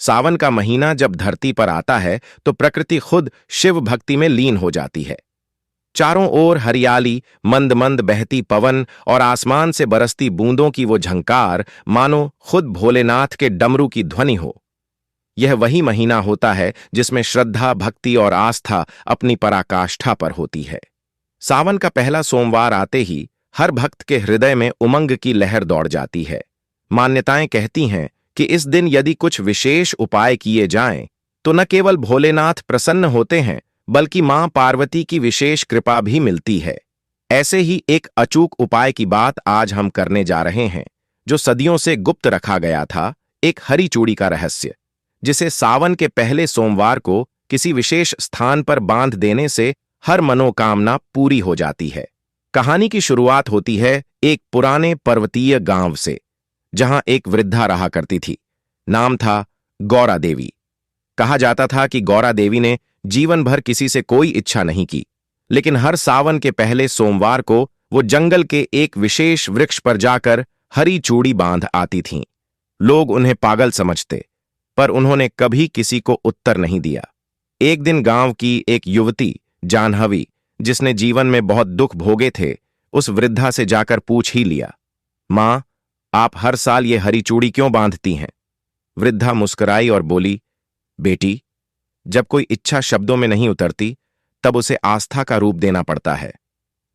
सावन का महीना जब धरती पर आता है तो प्रकृति खुद शिव भक्ति में लीन हो जाती है। चारों ओर हरियाली, मंद मंद बहती पवन और आसमान से बरसती बूंदों की वो झंकार मानो खुद भोलेनाथ के डमरू की ध्वनि हो। यह वही महीना होता है जिसमें श्रद्धा, भक्ति और आस्था अपनी पराकाष्ठा पर होती है। सावन का पहला सोमवार आते ही हर भक्त के हृदय में उमंग की लहर दौड़ जाती है। मान्यताएं कहती हैं कि इस दिन यदि कुछ विशेष उपाय किए जाएं, तो न केवल भोलेनाथ प्रसन्न होते हैं, बल्कि मां पार्वती की विशेष कृपा भी मिलती है। ऐसे ही एक अचूक उपाय की बात आज हम करने जा रहे हैं, जो सदियों से गुप्त रखा गया था, एक हरी चूड़ी का रहस्य, जिसे सावन के पहले सोमवार को किसी विशेष स्थान पर बांध देने से हर मनोकामना पूरी हो जाती है। कहानी की शुरुआत होती है एक पुराने पर्वतीय गांव से, जहां एक वृद्धा रहा करती थी। नाम था गौरा देवी। कहा जाता था कि गौरा देवी ने जीवन भर किसी से कोई इच्छा नहीं की, लेकिन हर सावन के पहले सोमवार को वो जंगल के एक विशेष वृक्ष पर जाकर हरी चूड़ी बांध आती थीं। लोग उन्हें पागल समझते, पर उन्होंने कभी किसी को उत्तर नहीं दिया। एक दिन गांव की एक युवती जाह्नवी, जिसने जीवन में बहुत दुख भोगे थे, उस वृद्धा से जाकर पूछ ही लिया, मां, आप हर साल ये हरी चूड़ी क्यों बांधती हैं? वृद्धा मुस्कुराई और बोली, बेटी, जब कोई इच्छा शब्दों में नहीं उतरती, तब उसे आस्था का रूप देना पड़ता है।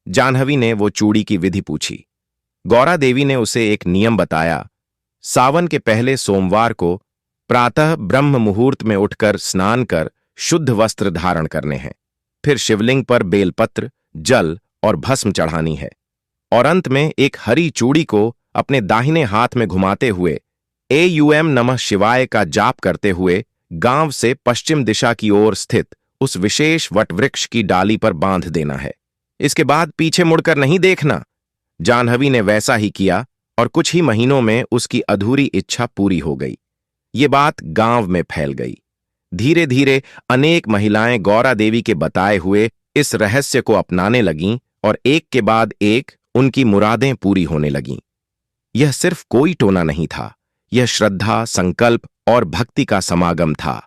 जाह्नवी ने वो चूड़ी की विधि पूछी। गौरा देवी ने उसे एक नियम बताया। सावन के पहले सोमवार को प्रातः ब्रह्म मुहूर्त में उठकर स्नान कर शुद्ध वस्त्र धारण करने हैं। फिर शिवलिंग पर बेलपत्र, जल और भस्म चढ़ानी है, और अंत में एक हरी चूड़ी को अपने दाहिने हाथ में घुमाते हुए एयूएम नमः शिवाय का जाप करते हुए गांव से पश्चिम दिशा की ओर स्थित उस विशेष वटवृक्ष की डाली पर बांध देना है। इसके बाद पीछे मुड़कर नहीं देखना। जाह्नवी ने वैसा ही किया और कुछ ही महीनों में उसकी अधूरी इच्छा पूरी हो गई। ये बात गांव में फैल गई। धीरे धीरे अनेक महिलाएं गौरा देवी के बताए हुए इस रहस्य को अपनाने लगीं और एक के बाद एक उनकी मुरादें पूरी होने लगीं। यह सिर्फ कोई टोना नहीं था, यह श्रद्धा, संकल्प और भक्ति का समागम था।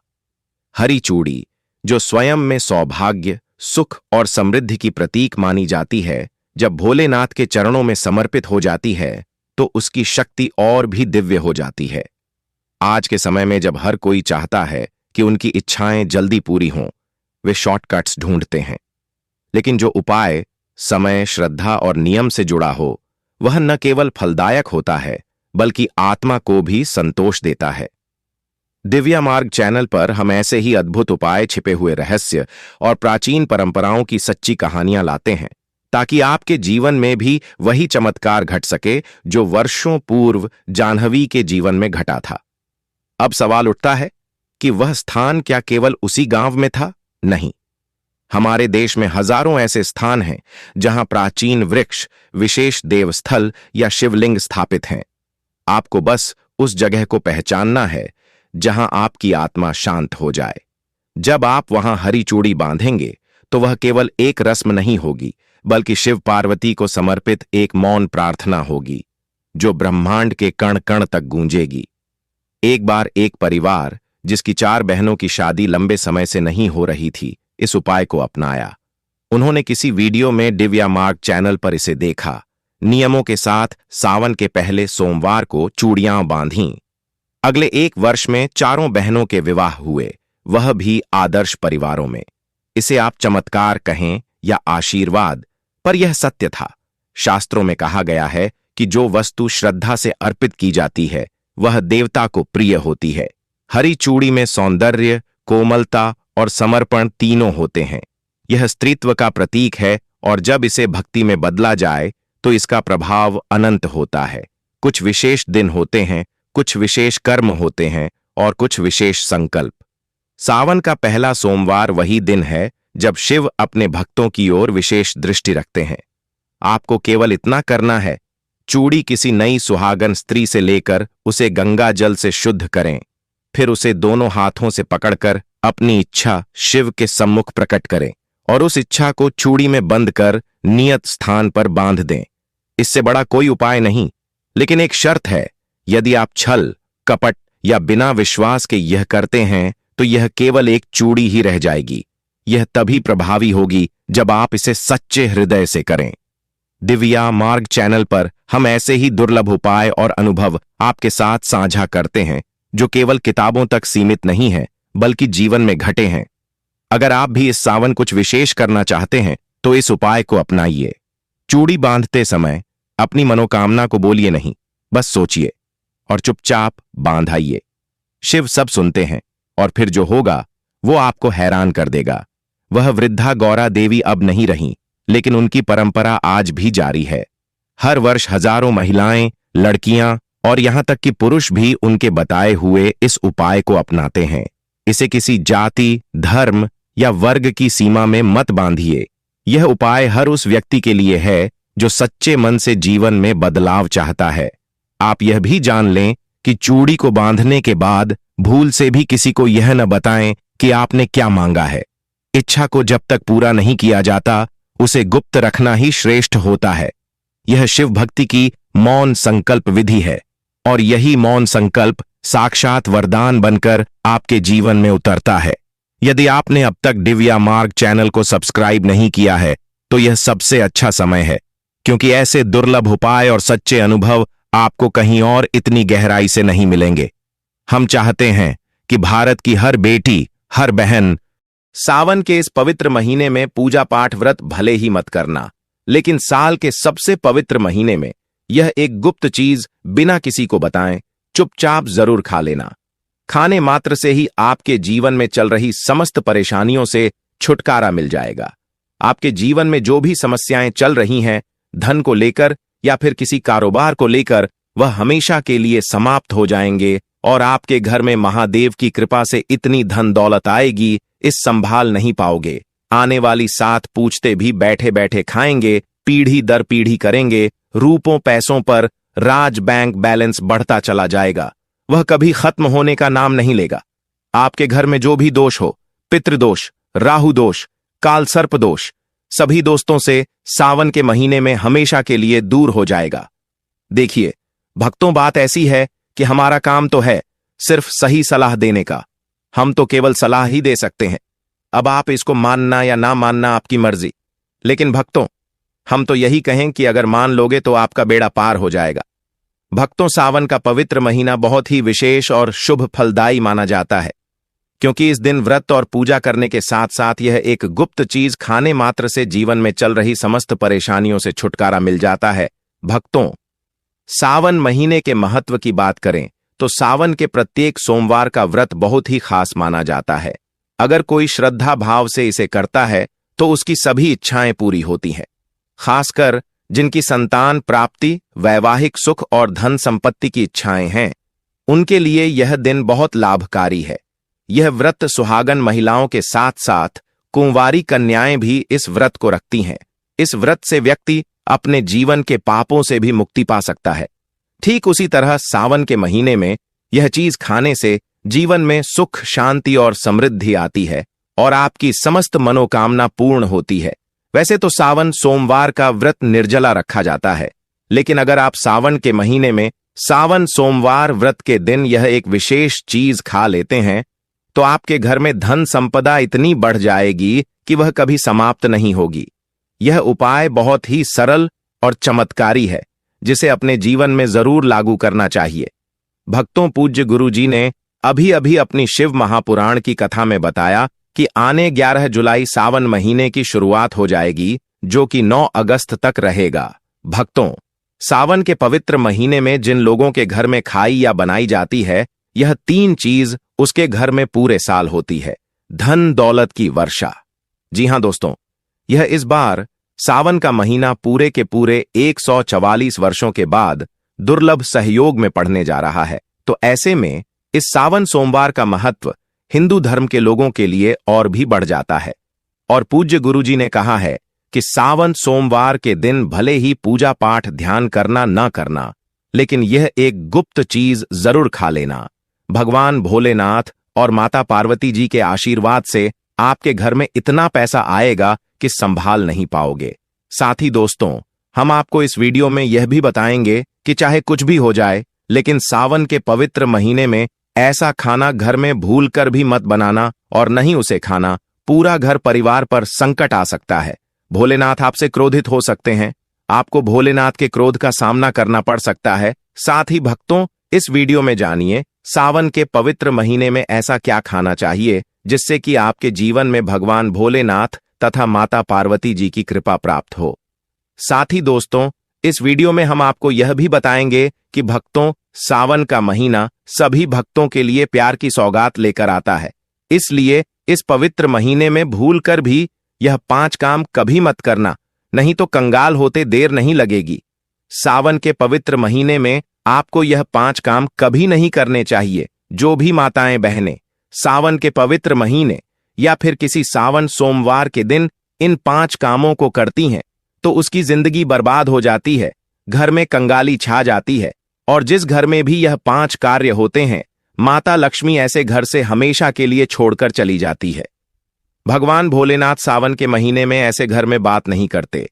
हरी चूड़ी, जो स्वयं में सौभाग्य, सुख और समृद्धि की प्रतीक मानी जाती है, जब भोलेनाथ के चरणों में समर्पित हो जाती है, तो उसकी शक्ति और भी दिव्य हो जाती है। आज के समय में जब हर कोई चाहता है कि उनकी इच्छाएं जल्दी पूरी हों, वे शॉर्टकट्स ढूंढते हैं, लेकिन जो उपाय समय, श्रद्धा और नियम से जुड़ा हो, वह न केवल फलदायक होता है, बल्कि आत्मा को भी संतोष देता है। दिव्या मार्ग चैनल पर हम ऐसे ही अद्भुत उपाय, छिपे हुए रहस्य और प्राचीन परंपराओं की सच्ची कहानियां लाते हैं, ताकि आपके जीवन में भी वही चमत्कार घट सके जो वर्षों पूर्व जाह्नवी के जीवन में घटा था। अब सवाल उठता है कि वह स्थान क्या केवल उसी गांव में था? नहीं, हमारे देश में हजारों ऐसे स्थान हैं जहां प्राचीन वृक्ष, विशेष देवस्थल या शिवलिंग स्थापित हैं। आपको बस उस जगह को पहचानना है जहां आपकी आत्मा शांत हो जाए। जब आप वहां हरी चूड़ी बांधेंगे, तो वह केवल एक रस्म नहीं होगी, बल्कि शिव पार्वती को समर्पित एक मौन प्रार्थना होगी, जो ब्रह्मांड के कण कण तक गूंजेगी। एक बार एक परिवार, जिसकी 4 बहनों की शादी लंबे समय से नहीं हो रही थी, इस उपाय को अपनाया। उन्होंने किसी वीडियो में दिव्या मार्ग चैनल पर इसे देखा, नियमों के साथ सावन के पहले सोमवार को चूड़ियां बांधीं। अगले 1 वर्ष में चारों बहनों के विवाह हुए, वह भी आदर्श परिवारों में। इसे आप चमत्कार कहें या आशीर्वाद, पर यह सत्य था। शास्त्रों में कहा गया है कि जो वस्तु श्रद्धा से अर्पित की जाती है, वह देवता को प्रिय होती है। हरी चूड़ी में सौंदर्य, कोमलता और समर्पण तीनों होते हैं। यह स्त्रीत्व का प्रतीक है, और जब इसे भक्ति में बदला जाए तो इसका प्रभाव अनंत होता है। कुछ विशेष दिन होते हैं, कुछ विशेष कर्म होते हैं और कुछ विशेष संकल्प। सावन का पहला सोमवार वही दिन है जब शिव अपने भक्तों की ओर विशेष दृष्टि रखते हैं। आपको केवल इतना करना है, चूड़ी किसी नई सुहागन स्त्री से लेकर उसे गंगा जल से शुद्ध करें, फिर उसे दोनों हाथों से पकड़कर अपनी इच्छा शिव के सम्मुख प्रकट करें और उस इच्छा को चूड़ी में बंद कर नियत स्थान पर बांध दें। इससे बड़ा कोई उपाय नहीं, लेकिन एक शर्त है, यदि आप छल, कपट या बिना विश्वास के यह करते हैं तो यह केवल एक चूड़ी ही रह जाएगी। यह तभी प्रभावी होगी जब आप इसे सच्चे हृदय से करें। दिव्या मार्ग चैनल पर हम ऐसे ही दुर्लभ उपाय और अनुभव आपके साथ साझा करते हैं जो केवल किताबों तक सीमित नहीं है बल्कि जीवन में घटे हैं। अगर आप भी इस सावन कुछ विशेष करना चाहते हैं तो इस उपाय को अपनाइए। चूड़ी बांधते समय अपनी मनोकामना को बोलिए नहीं, बस सोचिए और चुपचाप बांधाइए। शिव सब सुनते हैं और फिर जो होगा वो आपको हैरान कर देगा। वह वृद्धा गौरा देवी अब नहीं रहीं, लेकिन उनकी परंपरा आज भी जारी है। हर वर्ष हजारों महिलाएं, लड़कियां और यहां तक कि पुरुष भी उनके बताए हुए इस उपाय को अपनाते हैं। इसे किसी जाति, धर्म या वर्ग की सीमा में मत बांधिए। यह उपाय हर उस व्यक्ति के लिए है जो सच्चे मन से जीवन में बदलाव चाहता है। आप यह भी जान लें कि चूड़ी को बांधने के बाद भूल से भी किसी को यह न बताएं कि आपने क्या मांगा है। इच्छा को जब तक पूरा नहीं किया जाता उसे गुप्त रखना ही श्रेष्ठ होता है। यह शिव भक्ति की मौन संकल्प विधि है और यही मौन संकल्प साक्षात वरदान बनकर आपके जीवन में उतरता है। यदि आपने अब तक दिव्या मार्ग चैनल को सब्सक्राइब नहीं किया है तो यह सबसे अच्छा समय है, क्योंकि ऐसे दुर्लभ उपाय और सच्चे अनुभव आपको कहीं और इतनी गहराई से नहीं मिलेंगे। हम चाहते हैं कि भारत की हर बेटी, हर बहन सावन के इस पवित्र महीने में पूजा पाठ व्रत भले ही मत करना, लेकिन साल के सबसे पवित्र महीने में यह एक गुप्त चीज बिना किसी को बताएं चुपचाप जरूर खा लेना। खाने मात्र से ही आपके जीवन में चल रही समस्त परेशानियों से छुटकारा मिल जाएगा। आपके जीवन में जो भी समस्याएं चल रही हैं, धन को लेकर या फिर किसी कारोबार को लेकर, वह हमेशा के लिए समाप्त हो जाएंगे और आपके घर में महादेव की कृपा से इतनी धन दौलत आएगी, इस संभाल नहीं पाओगे। आने वाली 7 पूछते भी बैठे बैठे खाएंगे, पीढ़ी दर पीढ़ी करेंगे। रूपों पैसों पर राज बैंक बैलेंस बढ़ता चला जाएगा, वह कभी खत्म होने का नाम नहीं लेगा। आपके घर में जो भी दोष हो, पितृदोष, राहु दोष, काल सर्प दोष, सभी दोस्तों से सावन के महीने में हमेशा के लिए दूर हो जाएगा। देखिए भक्तों, बात ऐसी है कि हमारा काम तो है सिर्फ सही सलाह देने का। हम तो केवल सलाह ही दे सकते हैं। अब आप इसको मानना या ना मानना आपकी मर्जी, लेकिन भक्तों हम तो यही कहें कि अगर मान लोगे तो आपका बेड़ा पार हो जाएगा। भक्तों, सावन का पवित्र महीना बहुत ही विशेष और शुभ फलदायी माना जाता है, क्योंकि इस दिन व्रत और पूजा करने के साथ साथ यह एक गुप्त चीज खाने मात्र से जीवन में चल रही समस्त परेशानियों से छुटकारा मिल जाता है। भक्तों, सावन महीने के महत्व की बात करें तो सावन के प्रत्येक सोमवार का व्रत बहुत ही खास माना जाता है। अगर कोई श्रद्धा भाव से इसे करता है तो उसकी सभी इच्छाएं पूरी होती हैं। खासकर जिनकी संतान प्राप्ति, वैवाहिक सुख और धन संपत्ति की इच्छाएं हैं, उनके लिए यह दिन बहुत लाभकारी है। यह व्रत सुहागन महिलाओं के साथ साथ कुंवारी कन्याएं भी इस व्रत को रखती हैं। इस व्रत से व्यक्ति अपने जीवन के पापों से भी मुक्ति पा सकता है। ठीक उसी तरह सावन के महीने में यह चीज खाने से जीवन में सुख, शांति और समृद्धि आती है और आपकी समस्त मनोकामना पूर्ण होती है। वैसे तो सावन सोमवार का व्रत निर्जला रखा जाता है, लेकिन अगर आप सावन के महीने में सावन सोमवार व्रत के दिन यह एक विशेष चीज खा लेते हैं तो आपके घर में धन संपदा इतनी बढ़ जाएगी कि वह कभी समाप्त नहीं होगी। यह उपाय बहुत ही सरल और चमत्कारी है, जिसे अपने जीवन में जरूर लागू करना चाहिए। भक्तों, पूज्य गुरु जी ने अभी अभी अपनी शिव महापुराण की कथा में बताया कि आने 11 जुलाई सावन महीने की शुरुआत हो जाएगी, जो कि 9 अगस्त तक रहेगा। भक्तों, सावन के पवित्र महीने में जिन लोगों के घर में खाई या बनाई जाती है, यह 3 चीज उसके घर में पूरे साल होती है। धन दौलत की वर्षा। जी हां दोस्तों, यह इस बार सावन का महीना पूरे के पूरे 144 वर्षों के बाद दुर्लभ सहयोग में पड़ने जा रहा है। तो ऐसे में इस सावन सोमवार का महत्व हिंदू धर्म के लोगों के लिए और भी बढ़ जाता है। और पूज्य गुरुजी ने कहा है कि सावन सोमवार के दिन भले ही पूजा पाठ ध्यान करना ना करना, लेकिन यह एक गुप्त चीज जरूर खा लेना। भगवान भोलेनाथ और माता पार्वती जी के आशीर्वाद से आपके घर में इतना पैसा आएगा कि संभाल नहीं पाओगे। साथ ही दोस्तों, हम आपको इस वीडियो में यह भी बताएंगे कि चाहे कुछ भी हो जाए, लेकिन सावन के पवित्र महीने में ऐसा खाना घर में भूल कर भी मत बनाना और नहीं उसे खाना। पूरा घर परिवार पर संकट आ सकता है। भोलेनाथ आपसे क्रोधित हो सकते हैं। आपको भोलेनाथ के क्रोध का सामना करना पड़ सकता है। साथ ही भक्तों, इस वीडियो में जानिए सावन के पवित्र महीने में ऐसा क्या खाना चाहिए जिससे कि आपके जीवन में भगवान भोलेनाथ तथा माता पार्वती जी की कृपा प्राप्त हो। साथ ही दोस्तों, इस वीडियो में हम आपको यह भी बताएंगे कि भक्तों, सावन का महीना सभी भक्तों के लिए प्यार की सौगात लेकर आता है। इसलिए इस पवित्र महीने में भूलकर भी यह 5 काम कभी मत करना, नहीं तो कंगाल होते देर नहीं लगेगी। सावन के पवित्र महीने में आपको यह 5 काम कभी नहीं करने चाहिए। जो भी माताएं बहनें सावन के पवित्र महीने या फिर किसी सावन सोमवार के दिन इन 5 कामों को करती हैं तो उसकी जिंदगी बर्बाद हो जाती है, घर में कंगाली छा जाती है। और जिस घर में भी यह 5 कार्य होते हैं, माता लक्ष्मी ऐसे घर से हमेशा के लिए छोड़कर चली जाती है। भगवान भोलेनाथ सावन के महीने में ऐसे घर में बात नहीं करते,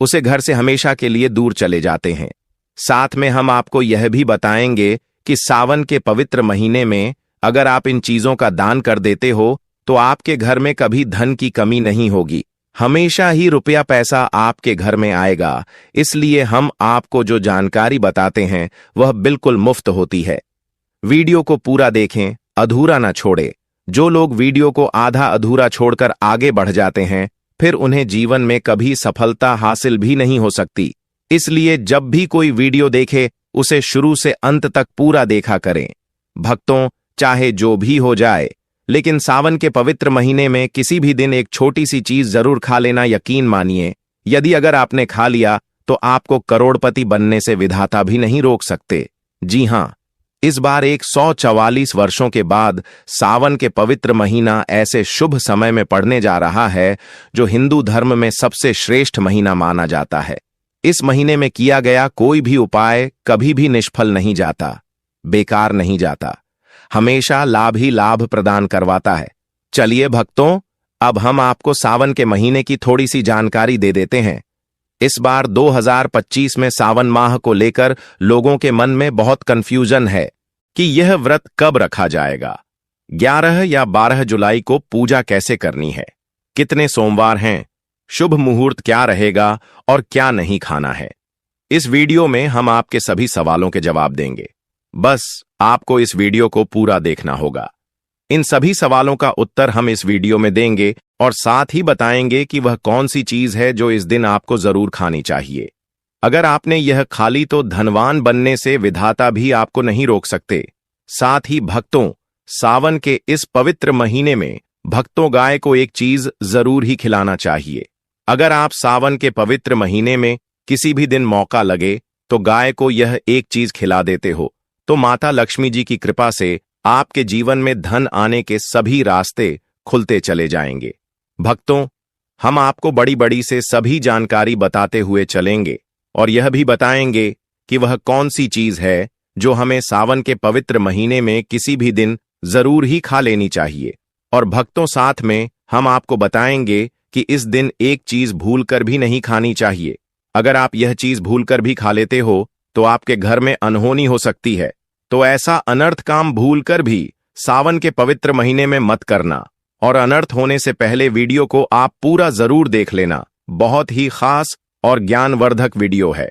उसे घर से हमेशा के लिए दूर चले जाते हैं। साथ में हम आपको यह भी बताएंगे कि सावन के पवित्र महीने में अगर आप इन चीजों का दान कर देते हो तो आपके घर में कभी धन की कमी नहीं होगी, हमेशा ही रुपया पैसा आपके घर में आएगा। इसलिए हम आपको जो जानकारी बताते हैं वह बिल्कुल मुफ्त होती है। वीडियो को पूरा देखें, अधूरा ना छोड़े। जो लोग वीडियो को आधा अधूरा छोड़कर आगे बढ़ जाते हैं फिर उन्हें जीवन में कभी सफलता हासिल भी नहीं हो सकती। इसलिए जब भी कोई वीडियो देखे उसे शुरू से अंत तक पूरा देखा करें। भक्तों, चाहे जो भी हो जाए, लेकिन सावन के पवित्र महीने में किसी भी दिन एक छोटी सी चीज जरूर खा लेना यकीन मानिए। यदि अगर आपने खा लिया तो आपको करोड़पति बनने से विधाता भी नहीं रोक सकते। जी हां, इस बार 144 वर्षों के बाद सावन के पवित्र महीना ऐसे शुभ समय में पड़ने जा रहा है जो हिंदू धर्म में सबसे श्रेष्ठ महीना माना जाता है। इस महीने में किया गया कोई भी उपाय कभी भी निष्फल नहीं जाता, बेकार नहीं जाता, हमेशा लाभ ही लाभ प्रदान करवाता है। चलिए भक्तों, अब हम आपको सावन के महीने की थोड़ी सी जानकारी दे देते हैं। इस बार 2025 में सावन माह को लेकर लोगों के मन में बहुत कंफ्यूजन है कि यह व्रत कब रखा जाएगा। 11 या 12 जुलाई को पूजा कैसे करनी है, कितने सोमवार हैं, शुभ मुहूर्त क्या रहेगा और क्या नहीं खाना है। इस वीडियो में हम आपके सभी सवालों के जवाब देंगे। बस आपको इस वीडियो को पूरा देखना होगा। इन सभी सवालों का उत्तर हम इस वीडियो में देंगे और साथ ही बताएंगे कि वह कौन सी चीज है जो इस दिन आपको जरूर खानी चाहिए। अगर आपने यह खा ली तो धनवान बनने से विधाता भी आपको नहीं रोक सकते। साथ ही भक्तों, सावन के इस पवित्र महीने में भक्तों गाय को एक चीज जरूर ही खिलाना चाहिए। अगर आप सावन के पवित्र महीने में किसी भी दिन मौका लगे तो गाय को यह एक चीज खिला देते हो तो माता लक्ष्मी जी की कृपा से आपके जीवन में धन आने के सभी रास्ते खुलते चले जाएंगे। भक्तों, हम आपको बड़ी बड़ी से सभी जानकारी बताते हुए चलेंगे और यह भी बताएंगे कि वह कौन सी चीज है जो हमें सावन के पवित्र महीने में किसी भी दिन जरूर ही खा लेनी चाहिए। और भक्तों, साथ में हम आपको बताएंगे कि इस दिन एक चीज भूलकर भी नहीं खानी चाहिए। अगर आप यह चीज भूलकर भी खा लेते हो तो आपके घर में अनहोनी हो सकती है। तो ऐसा अनर्थ काम भूलकर भी सावन के पवित्र महीने में मत करना। और अनर्थ होने से पहले वीडियो को आप पूरा जरूर देख लेना। बहुत ही खास और ज्ञानवर्धक वीडियो है।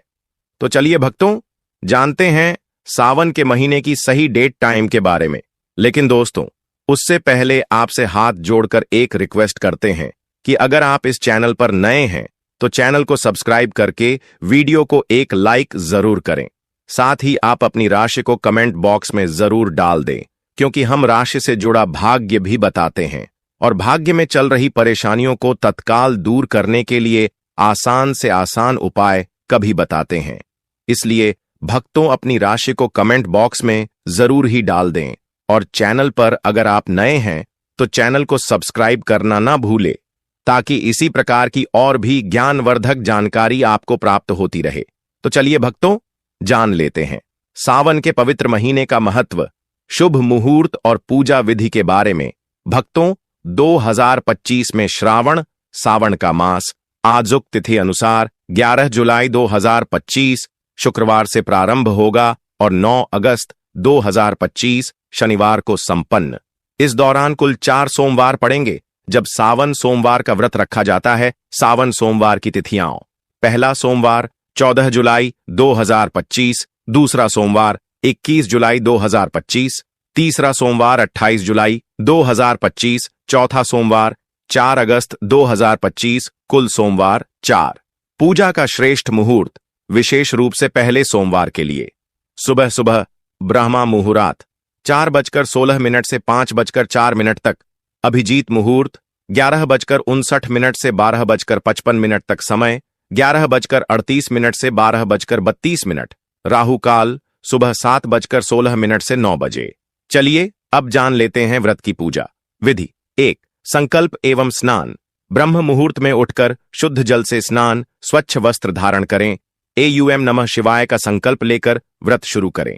तो चलिए भक्तों, जानते हैं सावन के महीने की सही डेट टाइम के बारे में। लेकिन दोस्तों, उससे पहले आपसे हाथ जोड़कर एक रिक्वेस्ट करते हैं कि अगर आप इस चैनल पर नए हैं तो चैनल को सब्सक्राइब करके वीडियो को एक लाइक जरूर करें। साथ ही आप अपनी राशि को कमेंट बॉक्स में जरूर डाल दें, क्योंकि हम राशि से जुड़ा भाग्य भी बताते हैं और भाग्य में चल रही परेशानियों को तत्काल दूर करने के लिए आसान से आसान उपाय कभी बताते हैं। इसलिए भक्तों, अपनी राशि को कमेंट बॉक्स में जरूर ही डाल दें और चैनल पर अगर आप नए हैं तो चैनल को सब्सक्राइब करना ना भूले, ताकि इसी प्रकार की और भी ज्ञानवर्धक जानकारी आपको प्राप्त होती रहे। तो चलिए भक्तों, जान लेते हैं सावन के पवित्र महीने का महत्व, शुभ मुहूर्त और पूजा विधि के बारे में। भक्तों, 2025 में श्रावण सावन का मास आजुक तिथि अनुसार 11 जुलाई 2025 शुक्रवार से प्रारंभ होगा और 9 अगस्त 2025 शनिवार को संपन्न। इस दौरान कुल 4 सोमवार पड़ेंगे जब सावन सोमवार का व्रत रखा जाता है। सावन सोमवार की तिथियां: पहला सोमवार 14 जुलाई 2025, दूसरा सोमवार 21 जुलाई 2025, तीसरा सोमवार 28 जुलाई 2025, चौथा सोमवार 4 अगस्त 2025, कुल सोमवार 4। पूजा का श्रेष्ठ मुहूर्त, विशेष रूप से पहले सोमवार के लिए सुबह सुबह ब्रह्मा मुहूर्त 4:16 से 5:04 तक, अभिजीत मुहूर्त 11:59 से 12:55 तक समय, 11:38 से 12:32, राहु काल सुबह 7:16 से 9 बजे। चलिए अब जान लेते हैं व्रत की पूजा विधि। 1. संकल्प एवं स्नान। ब्रह्म मुहूर्त में उठकर शुद्ध जल से स्नान, स्वच्छ वस्त्र धारण करें, एयूएम नमः शिवाय का संकल्प लेकर व्रत शुरू करें।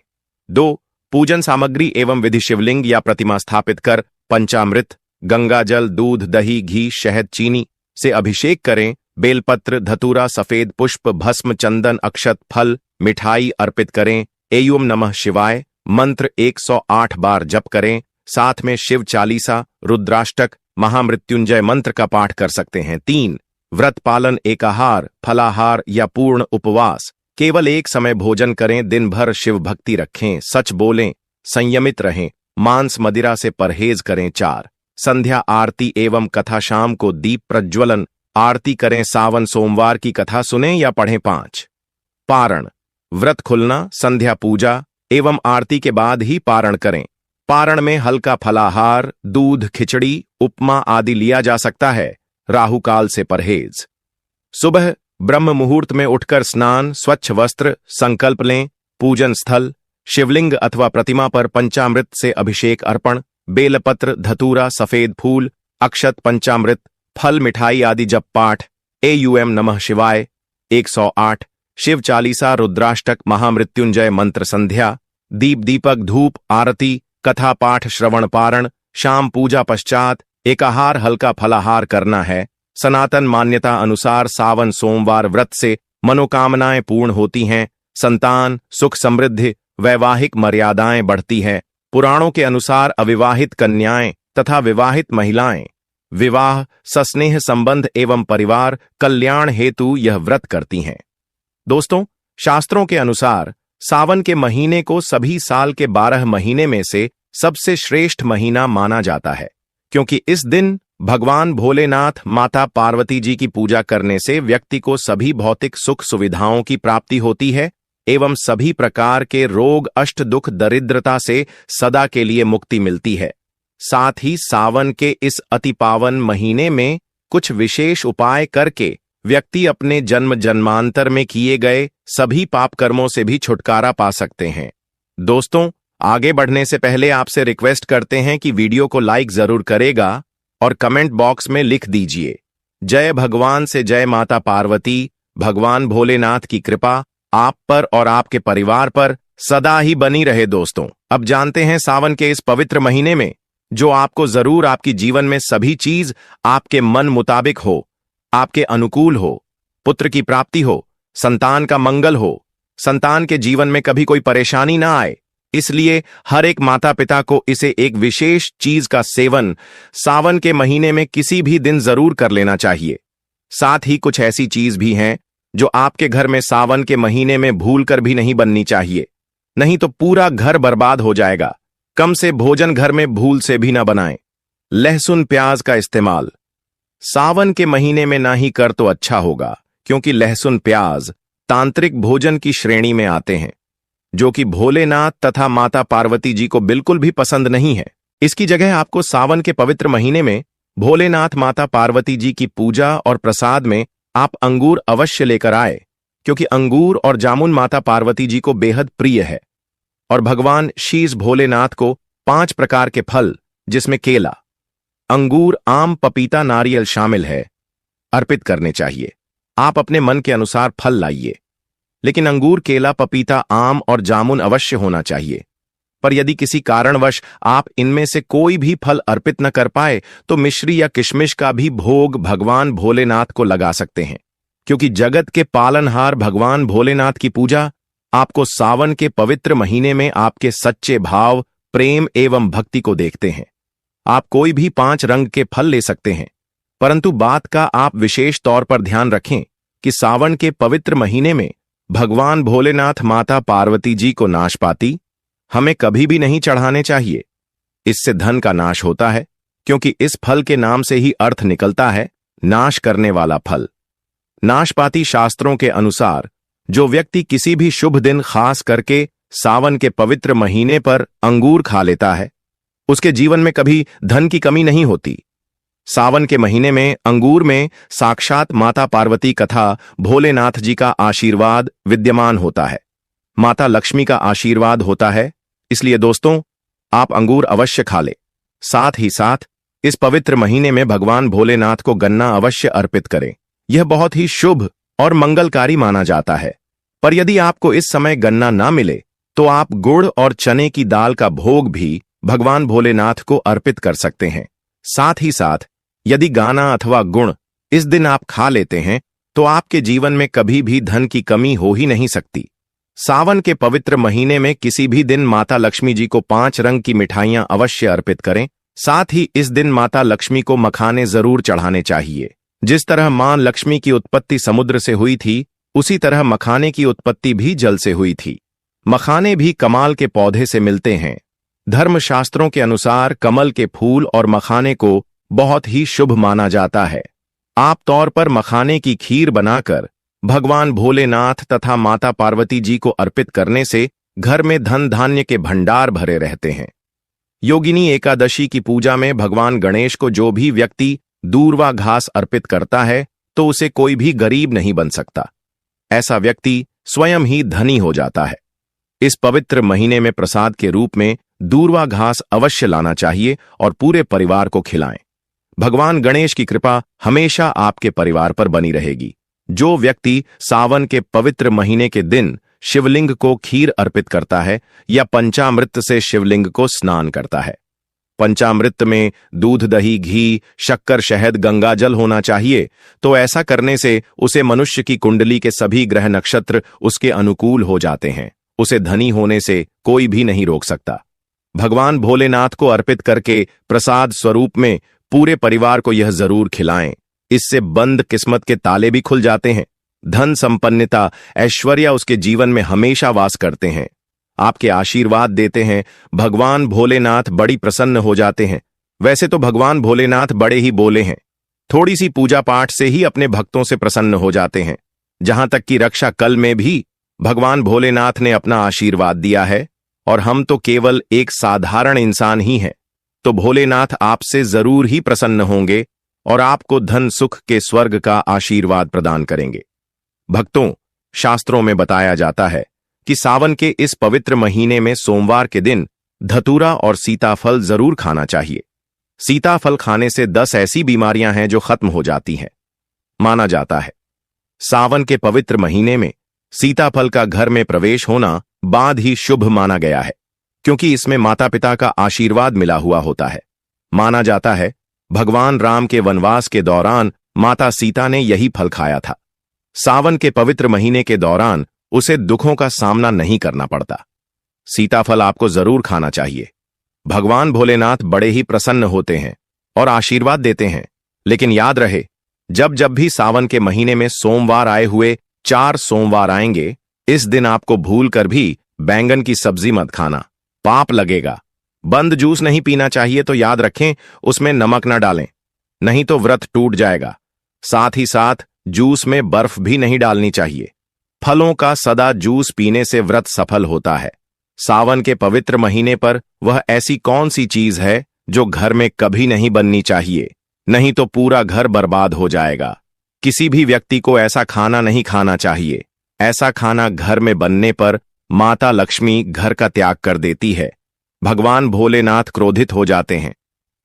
2. पूजन सामग्री एवं विधि। शिवलिंग या प्रतिमा स्थापित कर पंचामृत, गंगा जल, दूध, दही, घी, शहद, चीनी से अभिषेक करें। बेलपत्र, धतूरा, सफेद पुष्प, भस्म, चंदन, अक्षत, फल, मिठाई अर्पित करें। एयूम नमः शिवाय मंत्र 108 बार जप करें। साथ में शिव चालीसा, रुद्राष्टक, महामृत्युंजय मंत्र का पाठ कर सकते हैं। 3. व्रत पालन। एकाहार, फलाहार या पूर्ण उपवास। केवल एक समय भोजन करें। दिन भर शिव भक्ति रखें, सच बोलें, संयमित रहें, मांस मदिरा से परहेज करें। 4. संध्या आरती एवं कथा। शाम को दीप प्रज्वलन, आरती करें। सावन सोमवार की कथा सुनें या पढ़ें। 5. पारण। व्रत खुलना, संध्या पूजा एवं आरती के बाद ही पारण करें। पारण में हल्का फलाहार, दूध, खिचड़ी, उपमा आदि लिया जा सकता है। राहु काल से परहेज। सुबह ब्रह्म मुहूर्त में उठकर स्नान, स्वच्छ वस्त्र, संकल्प लें। पूजन स्थल शिवलिंग अथवा प्रतिमा पर पंचामृत से अभिषेक अर्पण, बेलपत्र, धतूरा, सफेद फूल, अक्षत, पंचामृत, फल, मिठाई आदि जप पाठ। एयूएम नमः शिवाय 108, शिव चालीसा, रुद्राष्टक, महामृत्युंजय मंत्र। संध्या दीप, दीपक, धूप, आरती, कथा पाठ, श्रवण, पारण। शाम पूजा पश्चात एकाहार, हल्का फलाहार करना है। सनातन मान्यता अनुसार सावन सोमवार व्रत से मनोकामनाएं पूर्ण होती हैं, संतान, सुख, समृद्धि, वैवाहिक मर्यादाएं बढ़ती हैं। पुराणों के अनुसार अविवाहित कन्याएं तथा विवाहित महिलाएं विवाह, सस्नेह संबंध एवं परिवार कल्याण हेतु यह व्रत करती हैं। दोस्तों, शास्त्रों के अनुसार सावन के महीने को सभी साल के 12 महीने में से सबसे श्रेष्ठ महीना माना जाता है, क्योंकि इस दिन भगवान भोलेनाथ, माता पार्वती जी की पूजा करने से व्यक्ति को सभी भौतिक सुख सुविधाओं की प्राप्ति होती है एवं सभी प्रकार के रोग, अष्ट दुख, दरिद्रता से सदा के लिए मुक्ति मिलती है। साथ ही सावन के इस अति पावन महीने में कुछ विशेष उपाय करके व्यक्ति अपने जन्म जन्मांतर में किए गए सभी पाप कर्मों से भी छुटकारा पा सकते हैं। दोस्तों, आगे बढ़ने से पहले आपसे रिक्वेस्ट करते हैं कि वीडियो को लाइक जरूर करेगा और कमेंट बॉक्स में लिख दीजिए, जय भगवान से जय माता पार्वती। भगवान भोलेनाथ की कृपा आप पर और आपके परिवार पर सदा ही बनी रहे। दोस्तों, अब जानते हैं सावन के इस पवित्र महीने में जो आपको जरूर आपकी जीवन में सभी चीज आपके मन मुताबिक हो, आपके अनुकूल हो, पुत्र की प्राप्ति हो, संतान का मंगल हो, संतान के जीवन में कभी कोई परेशानी ना आए। इसलिए हर एक माता पिता को इसे एक विशेष चीज का सेवन सावन के महीने में किसी भी दिन जरूर कर लेना चाहिए। साथ ही कुछ ऐसी चीज भी हैं जो आपके घर में सावन के महीने में भूल कर भी नहीं बननी चाहिए, नहीं तो पूरा घर बर्बाद हो जाएगा। कम से भोजन घर में भूल से भी ना बनाएं। लहसुन प्याज का इस्तेमाल सावन के महीने में ना ही कर तो अच्छा होगा, क्योंकि लहसुन प्याज तांत्रिक भोजन की श्रेणी में आते हैं, जो कि भोलेनाथ तथा माता पार्वती जी को बिल्कुल भी पसंद नहीं है। इसकी जगह आपको सावन के पवित्र महीने में भोलेनाथ, माता पार्वती जी की पूजा और प्रसाद में आप अंगूर अवश्य लेकर आए, क्योंकि अंगूर और जामुन माता पार्वती जी को बेहद प्रिय है। और भगवान शीश भोलेनाथ को 5 प्रकार के फल, जिसमें केला, अंगूर, आम, पपीता, नारियल शामिल है, अर्पित करने चाहिए। आप अपने मन के अनुसार फल लाइए, लेकिन अंगूर, केला, पपीता, आम और जामुन अवश्य होना चाहिए। पर यदि किसी कारणवश आप इनमें से कोई भी फल अर्पित न कर पाए तो मिश्री या किशमिश का भी भोग भगवान भोलेनाथ को लगा सकते हैं, क्योंकि जगत के पालनहार भगवान भोलेनाथ की पूजा आपको सावन के पवित्र महीने में आपके सच्चे भाव, प्रेम एवं भक्ति को देखते हैं। आप कोई भी 5 रंग के फल ले सकते हैं, परंतु बात का आप विशेष तौर पर ध्यान रखें कि सावन के पवित्र महीने में भगवान भोलेनाथ माता पार्वती जी को नाशपाती हमें कभी भी नहीं चढ़ाने चाहिए। इससे धन का नाश होता है, क्योंकि इस फल के नाम से ही अर्थ निकलता है नाश करने वाला फल। नाशपाती शास्त्रों के अनुसार जो व्यक्ति किसी भी शुभ दिन खास करके सावन के पवित्र महीने पर अंगूर खा लेता है, उसके जीवन में कभी धन की कमी नहीं होती। सावन के महीने में अंगूर में साक्षात माता पार्वती तथा भोलेनाथ जी का आशीर्वाद विद्यमान होता है, माता लक्ष्मी का आशीर्वाद होता है। इसलिए दोस्तों, आप अंगूर अवश्य खा ले। साथ ही साथ इस पवित्र महीने में भगवान भोलेनाथ को गन्ना अवश्य अर्पित करें। यह बहुत ही शुभ और मंगलकारी माना जाता है। पर यदि आपको इस समय गन्ना ना मिले तो आप गुड़ और चने की दाल का भोग भी भगवान भोलेनाथ को अर्पित कर सकते हैं। साथ ही साथ यदि गाना अथवा गुण इस दिन आप खा लेते हैं तो आपके जीवन में कभी भी धन की कमी हो ही नहीं सकती। सावन के पवित्र महीने में किसी भी दिन माता लक्ष्मी जी को 5 रंग की मिठाइयां अवश्य अर्पित करें। साथ ही इस दिन माता लक्ष्मी को मखाने जरूर चढ़ाने चाहिए। जिस तरह मां लक्ष्मी की उत्पत्ति समुद्र से हुई थी, उसी तरह मखाने की उत्पत्ति भी जल से हुई थी। मखाने भी कमाल के पौधे से मिलते हैं। धर्मशास्त्रों के अनुसार कमल के फूल और मखाने को बहुत ही शुभ माना जाता है। आप तौर पर मखाने की खीर बनाकर भगवान भोलेनाथ तथा माता पार्वती जी को अर्पित करने से घर में धन धान्य के भंडार भरे रहते हैं। योगिनी एकादशी की पूजा में भगवान गणेश को जो भी व्यक्ति दूर्वा घास अर्पित करता है तो उसे कोई भी गरीब नहीं बन सकता। ऐसा व्यक्ति स्वयं ही धनी हो जाता है। इस पवित्र महीने में प्रसाद के रूप में दूर्वा घास अवश्य लाना चाहिए और पूरे परिवार को खिलाएं। भगवान गणेश की कृपा हमेशा आपके परिवार पर बनी रहेगी। जो व्यक्ति सावन के पवित्र महीने के दिन शिवलिंग को खीर अर्पित करता है या पंचामृत से शिवलिंग को स्नान करता है। पंचामृत में दूध, दही, घी, शक्कर, शहद, गंगा जल होना चाहिए। तो ऐसा करने से उसे मनुष्य की कुंडली के सभी ग्रह नक्षत्र उसके अनुकूल हो जाते हैं। उसे धनी होने से कोई भी नहीं रोक सकता। भगवान भोलेनाथ को अर्पित करके प्रसाद स्वरूप में पूरे परिवार को यह जरूर खिलाएं। इससे बंद किस्मत के ताले भी खुल जाते हैं। धन, संपन्नता, ऐश्वर्य उसके जीवन में हमेशा वास करते हैं। आपके आशीर्वाद देते हैं। भगवान भोलेनाथ बड़ी प्रसन्न हो जाते हैं। वैसे तो भगवान भोलेनाथ बड़े ही बोले हैं। थोड़ी सी पूजा पाठ से ही अपने भक्तों से प्रसन्न हो जाते हैं। जहां तक कि रक्षा कल में भी भगवान भोलेनाथ ने अपना आशीर्वाद दिया है और हम तो केवल एक साधारण इंसान ही हैं। तो भोलेनाथ आपसे जरूर ही प्रसन्न होंगे और आपको धन सुख के स्वर्ग का आशीर्वाद प्रदान करेंगे। भक्तों, शास्त्रों में बताया जाता है कि सावन के इस पवित्र महीने में सोमवार के दिन धतूरा और सीताफल जरूर खाना चाहिए। सीताफल खाने से 10 ऐसी बीमारियां हैं जो खत्म हो जाती हैं। माना जाता है सावन के पवित्र महीने में सीताफल का घर में प्रवेश होना बाद ही शुभ माना गया है, क्योंकि इसमें माता पिता का आशीर्वाद मिला हुआ होता है। माना जाता है भगवान राम के वनवास के दौरान माता सीता ने यही फल खाया था। सावन के पवित्र महीने के दौरान उसे दुखों का सामना नहीं करना पड़ता। सीताफल आपको जरूर खाना चाहिए। भगवान भोलेनाथ बड़े ही प्रसन्न होते हैं और आशीर्वाद देते हैं। लेकिन याद रहे, जब जब भी सावन के महीने में सोमवार आए हुए 4 सोमवार आएंगे, इस दिन आपको भूल कर भी बैंगन की सब्जी मत खाना, पाप लगेगा। बंद जूस नहीं पीना चाहिए तो याद रखें उसमें नमक न डालें, नहीं तो व्रत टूट जाएगा। साथ ही साथ जूस में बर्फ भी नहीं डालनी चाहिए। फलों का सदा जूस पीने से व्रत सफल होता है। सावन के पवित्र महीने पर वह ऐसी कौन सी चीज है जो घर में कभी नहीं बननी चाहिए, नहीं तो पूरा घर बर्बाद हो जाएगा। किसी भी व्यक्ति को ऐसा खाना नहीं खाना चाहिए। ऐसा खाना घर में बनने पर माता लक्ष्मी घर का त्याग कर देती है। भगवान भोलेनाथ क्रोधित हो जाते हैं।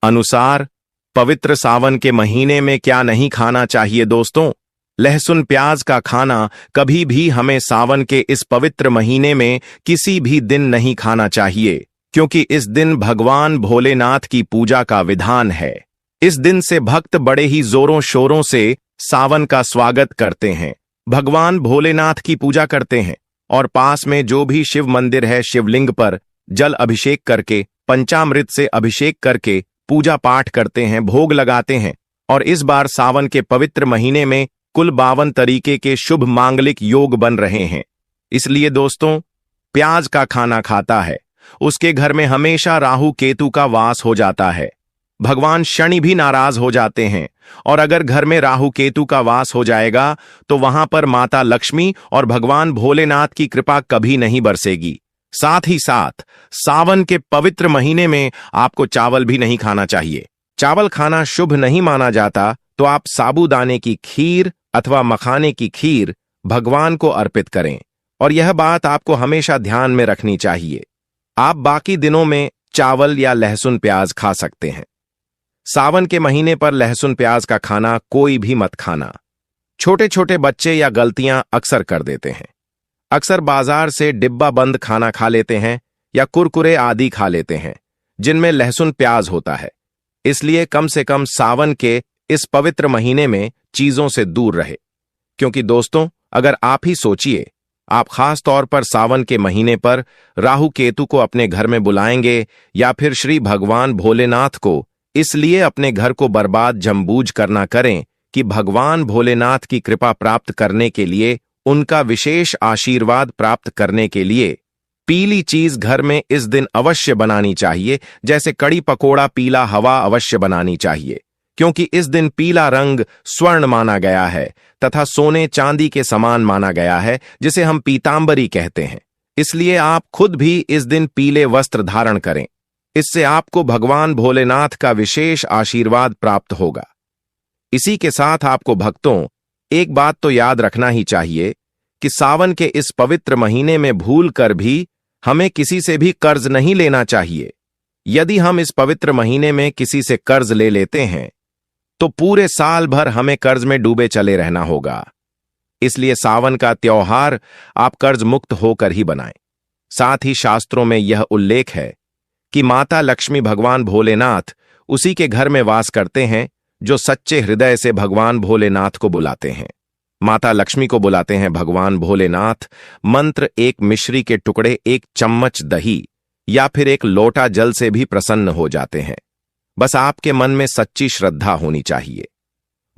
अनुसार पवित्र सावन के महीने में क्या नहीं खाना चाहिए दोस्तों? लहसुन प्याज का खाना कभी भी हमें सावन के इस पवित्र महीने में किसी भी दिन नहीं खाना चाहिए, क्योंकि इस दिन भगवान भोलेनाथ की पूजा का विधान है। इस दिन से भक्त बड़े ही जोरों शोरों से सावन का स्वागत करते हैं, भगवान भोलेनाथ की पूजा करते हैं और पास में जो भी शिव मंदिर है शिवलिंग पर जल अभिषेक करके पंचामृत से अभिषेक करके पूजा पाठ करते हैं, भोग लगाते हैं। और इस बार सावन के पवित्र महीने में कुल 52 तरीके के शुभ मांगलिक योग बन रहे हैं। इसलिए दोस्तों, प्याज का खाना खाता है उसके घर में हमेशा राहु केतु का वास हो जाता है। भगवान शनि भी नाराज हो जाते हैं, और अगर घर में राहु केतु का वास हो जाएगा तो वहां पर माता लक्ष्मी और भगवान भोलेनाथ की कृपा कभी नहीं बरसेगी। साथ ही साथ सावन के पवित्र महीने में आपको चावल भी नहीं खाना चाहिए। चावल खाना शुभ नहीं माना जाता, तो आप साबूदाने की खीर अथवा मखाने की खीर भगवान को अर्पित करें, और यह बात आपको हमेशा ध्यान में रखनी चाहिए। आप बाकी दिनों में चावल या लहसुन प्याज खा सकते हैं। सावन के महीने पर लहसुन प्याज का खाना कोई भी मत खाना। छोटे छोटे बच्चे या गलतियां अक्सर कर देते हैं। अक्सर बाजार से डिब्बा बंद खाना खा लेते हैं या कुरकुरे आदि खा लेते हैं जिनमें लहसुन प्याज होता है। इसलिए कम से कम सावन के इस पवित्र महीने में चीजों से दूर रहे। क्योंकि दोस्तों, अगर आप ही सोचिए, आप खास तौर पर सावन के महीने पर राहु केतु को अपने घर में बुलाएंगे या फिर श्री भगवान भोलेनाथ को इसलिए अपने घर को बर्बाद जमबूझ करना करें कि भगवान भोलेनाथ की कृपा प्राप्त करने के लिए, उनका विशेष आशीर्वाद प्राप्त करने के लिए पीली चीज घर में इस दिन अवश्य बनानी चाहिए। जैसे कड़ी पकोड़ा पीला हवा अवश्य बनानी चाहिए, क्योंकि इस दिन पीला रंग स्वर्ण माना गया है तथा सोने चांदी के समान माना गया है, जिसे हम पीतांबरी कहते हैं। इसलिए आप खुद भी इस दिन पीले वस्त्र धारण करें। इससे आपको भगवान भोलेनाथ का विशेष आशीर्वाद प्राप्त होगा। इसी के साथ आपको भक्तों, एक बात तो याद रखना ही चाहिए कि सावन के इस पवित्र महीने में भूल कर भी हमें किसी से भी कर्ज नहीं लेना चाहिए। यदि हम इस पवित्र महीने में किसी से कर्ज ले लेते हैं तो पूरे साल भर हमें कर्ज में डूबे चले रहना होगा। इसलिए सावन का त्योहार आप कर्ज मुक्त होकर ही बनाएं। साथ ही शास्त्रों में यह उल्लेख है कि माता लक्ष्मी भगवान भोलेनाथ उसी के घर में वास करते हैं जो सच्चे हृदय से भगवान भोलेनाथ को बुलाते हैं। माता लक्ष्मी को बुलाते हैं भगवान भोलेनाथ। मंत्र एक मिश्री के टुकड़े, एक चम्मच दही या फिर एक लोटा जल से भी प्रसन्न हो जाते हैं। बस आपके मन में सच्ची श्रद्धा होनी चाहिए।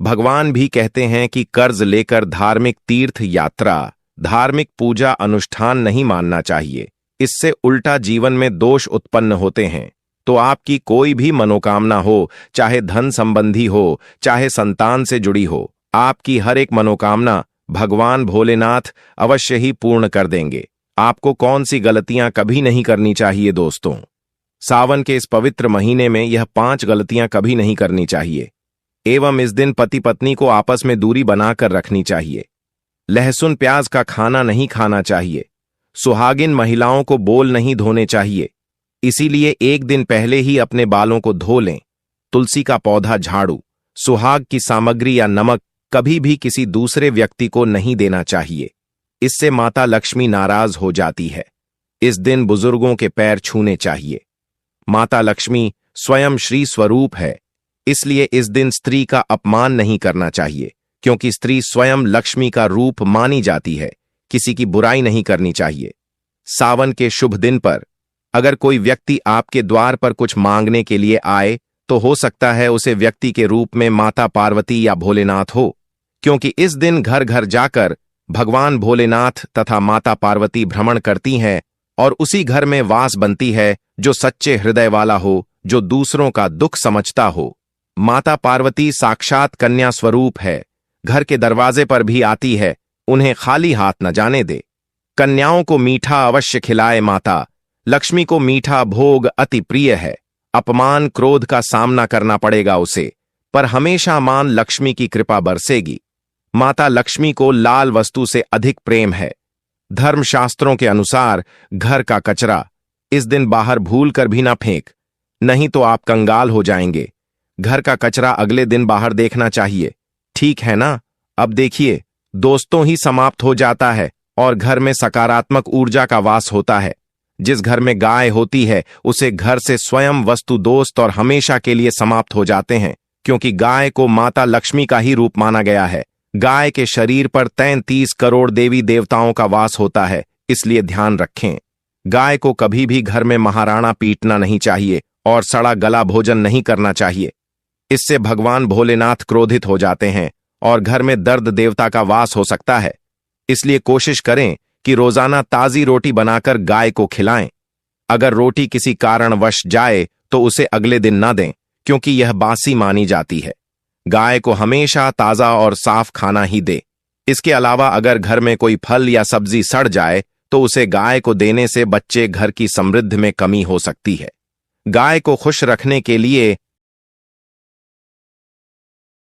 भगवान भी कहते हैं कि कर्ज लेकर धार्मिक तीर्थ यात्रा, धार्मिक पूजा अनुष्ठान नहीं मानना चाहिए। इससे उल्टा जीवन में दोष उत्पन्न होते हैं। तो आपकी कोई भी मनोकामना हो, चाहे धन संबंधी हो, चाहे संतान से जुड़ी हो, आपकी हर एक मनोकामना भगवान भोलेनाथ अवश्य ही पूर्ण कर देंगे। आपको कौन सी गलतियां कभी नहीं करनी चाहिए दोस्तों? सावन के इस पवित्र महीने में यह 5 गलतियां कभी नहीं करनी चाहिए। एवं इस दिन पति पत्नी को आपस में दूरी बनाकर रखनी चाहिए। लहसुन प्याज का खाना नहीं खाना चाहिए। सुहागिन महिलाओं को बोल नहीं धोने चाहिए। इसीलिए एक दिन पहले ही अपने बालों को धो लें। तुलसी का पौधा, झाड़ू, सुहाग की सामग्री या नमक कभी भी किसी दूसरे व्यक्ति को नहीं देना चाहिए। इससे माता लक्ष्मी नाराज हो जाती है। इस दिन बुजुर्गों के पैर छूने चाहिए। माता लक्ष्मी स्वयं श्री स्वरूप है, इसलिए इस दिन स्त्री का अपमान नहीं करना चाहिए, क्योंकि स्त्री स्वयं लक्ष्मी का रूप मानी जाती है। किसी की बुराई नहीं करनी चाहिए। सावन के शुभ दिन पर अगर कोई व्यक्ति आपके द्वार पर कुछ मांगने के लिए आए तो हो सकता है उसे व्यक्ति के रूप में माता पार्वती या भोलेनाथ हो, क्योंकि इस दिन घर घर जाकर भगवान भोलेनाथ तथा माता पार्वती भ्रमण करती हैं और उसी घर में वास बनती है जो सच्चे हृदय वाला हो, जो दूसरों का दुख समझता हो। माता पार्वती साक्षात कन्या स्वरूप है। घर के दरवाजे पर भी आती है। उन्हें खाली हाथ न जाने दे। कन्याओं को मीठा अवश्य खिलाए माता। लक्ष्मी को मीठा भोग अति प्रिय है। अपमान क्रोध का सामना करना पड़ेगा उसे, पर हमेशा मान लक्ष्मी की कृपा बरसेगी। माता लक्ष्मी को लाल वस्तु से अधिक प्रेम है। धर्मशास्त्रों के अनुसार घर का कचरा इस दिन बाहर भूल कर भी ना फेंक, नहीं तो आप कंगाल हो जाएंगे। घर का कचरा अगले दिन बाहर देखना चाहिए, ठीक है ना? अब देखिए, दोस्तों ही समाप्त हो जाता है और घर में सकारात्मक ऊर्जा का वास होता है। जिस घर में गाय होती है उसे घर से स्वयं वस्तु दोस्त और हमेशा के लिए समाप्त हो जाते हैं, क्योंकि गाय को माता लक्ष्मी का ही रूप माना गया है। गाय के शरीर पर 33 करोड़ देवी देवताओं का वास होता है, इसलिए ध्यान रखें। गाय को कभी भी घर में महाराणा पीटना नहीं चाहिए और सड़ा गला भोजन नहीं करना चाहिए। इससे भगवान भोलेनाथ क्रोधित हो जाते हैं और घर में दर्द देवता का वास हो सकता है। इसलिए कोशिश करें कि रोजाना ताजी रोटी बनाकर गाय को खिलाएं। अगर रोटी किसी कारणवश जाए तो उसे अगले दिन न दें, क्योंकि यह बासी मानी जाती है। गाय को हमेशा ताजा और साफ खाना ही दे। इसके अलावा अगर घर में कोई फल या सब्जी सड़ जाए तो उसे गाय को देने से बच्चे घर की समृद्धि में कमी हो सकती है। गाय को खुश रखने के लिए